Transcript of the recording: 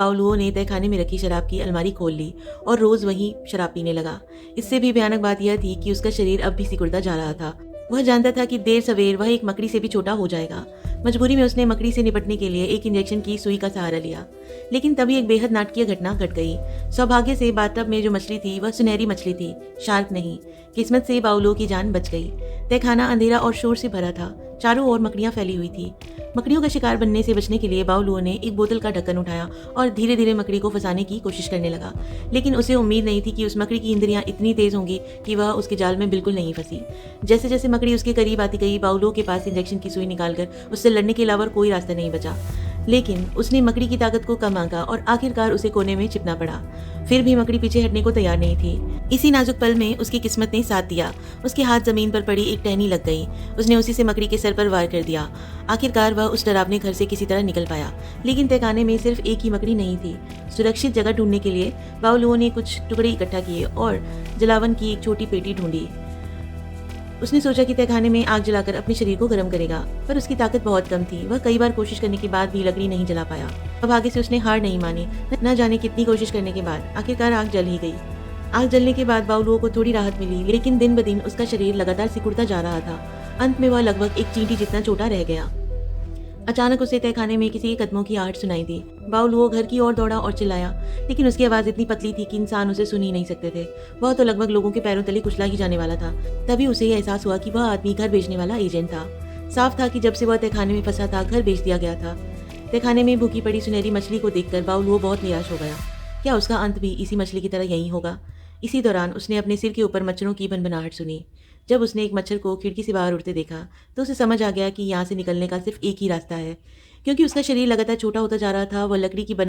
पाउलुओ ने तहखाने में रखी शराब की अलमारी खोल ली और रोज वहीं शराब पीने लगा। इससे भी भयानक बात यह थी कि उसका शरीर अब भी सिकुड़ता जा रहा था। वह जानता था कि देर सवेर वह एक मकड़ी से भी छोटा हो जाएगा। मजबूरी में उसने मकड़ी से निपटने के लिए एक इंजेक्शन की सुई का सहारा लिया। लेकिन तभी एक बेहद नाटकीय घटना घट गई। सौभाग्य से बाथटब में जो मछली थी वह सुनहरी मछली थी, शार्क नहीं। किस्मत से पाउलुओ की जान बच गई। तहखाना अंधेरा और शोर से भरा था। चारों ओर मकड़ियां फैली हुई थी। मकड़ियों का शिकार बनने से बचने के लिए बाउलुओ ने एक बोतल का ढक्कन उठाया और धीरे धीरे मकड़ी को फंसाने की कोशिश करने लगा। लेकिन उसे उम्मीद नहीं थी कि उस मकड़ी की इंद्रियां इतनी तेज होंगी कि वह उसके जाल में बिल्कुल नहीं फंसी। जैसे जैसे मकड़ी उसके करीब आती गई, बाउलुओ के पास इंजेक्शन की सुई निकालकर उससे लड़ने के अलावा कोई रास्ता नहीं बचा। लेकिन उसने मकड़ी की ताकत को कम आंका और आखिरकार उसे कोने में चिपना पड़ा। फिर भी मकड़ी पीछे हटने को तैयार नहीं थी। इसी नाजुक पल में उसकी किस्मत ने साथ दिया। उसके हाथ जमीन पर पड़ी एक टहनी लग गई। उसने उसी से मकड़ी के सर पर वार कर दिया। आखिरकार वह उस डरावने घर से किसी तरह निकल पाया। लेकिन तहखाने में सिर्फ एक ही मकड़ी नहीं थी। सुरक्षित जगह ढूंढने के लिए बाउलुओ ने कुछ टुकड़े इकट्ठा किए और जलावन की एक छोटी पेटी ढूंढी। उसने सोचा कि तहखाने में आग जलाकर अपने शरीर को गर्म करेगा, पर उसकी ताकत बहुत कम थी। वह कई बार कोशिश करने के बाद भी लकड़ी नहीं जला पाया। अब आगे से उसने हार नहीं मानी। न जाने कितनी कोशिश करने के बाद आखिरकार आग जल ही गई। आग जलने के बाद बाउलुओ को थोड़ी राहत मिली, लेकिन दिन ब दिन उसका शरीर लगातार सिकुड़ता जा रहा था। अंत में वह लगभग एक चींटी जितना छोटा रह गया। अचानक उसे तहखाने में किसी के कदमों की आहट सुनाई दी। बाउलुओ घर की ओर दौड़ा और चिल्लाया, लेकिन उसकी आवाज इतनी पतली थी कि इंसान उसे सुन ही नहीं सकते थे। वह तो लगभग लोगों के पैरों तले कुचला ही जाने वाला था। तभी उसे यह एहसास हुआ कि वह आदमी घर बेचने वाला एजेंट था। साफ था कि जब से वह तहखाने में फंसा था, घर बेच दिया गया था। तहखाने में भूखी पड़ी सुनहरी मछली को देखकर बाउलुओ बहुत निराश हो गया। क्या उसका अंत भी इसी मछली की तरह यही होगा? इसी दौरान उसने अपने सिर के ऊपर मच्छरों की भनभनाहट सुनी। जब उसने एक मच्छर को खिड़की से बाहर उड़ते देखा तो उसे समझ आ गया कि यहाँ से निकलने का सिर्फ एक ही रास्ता है। क्योंकि उसका शरीर लगातार छोटा होता जा रहा था, वह लकड़ी की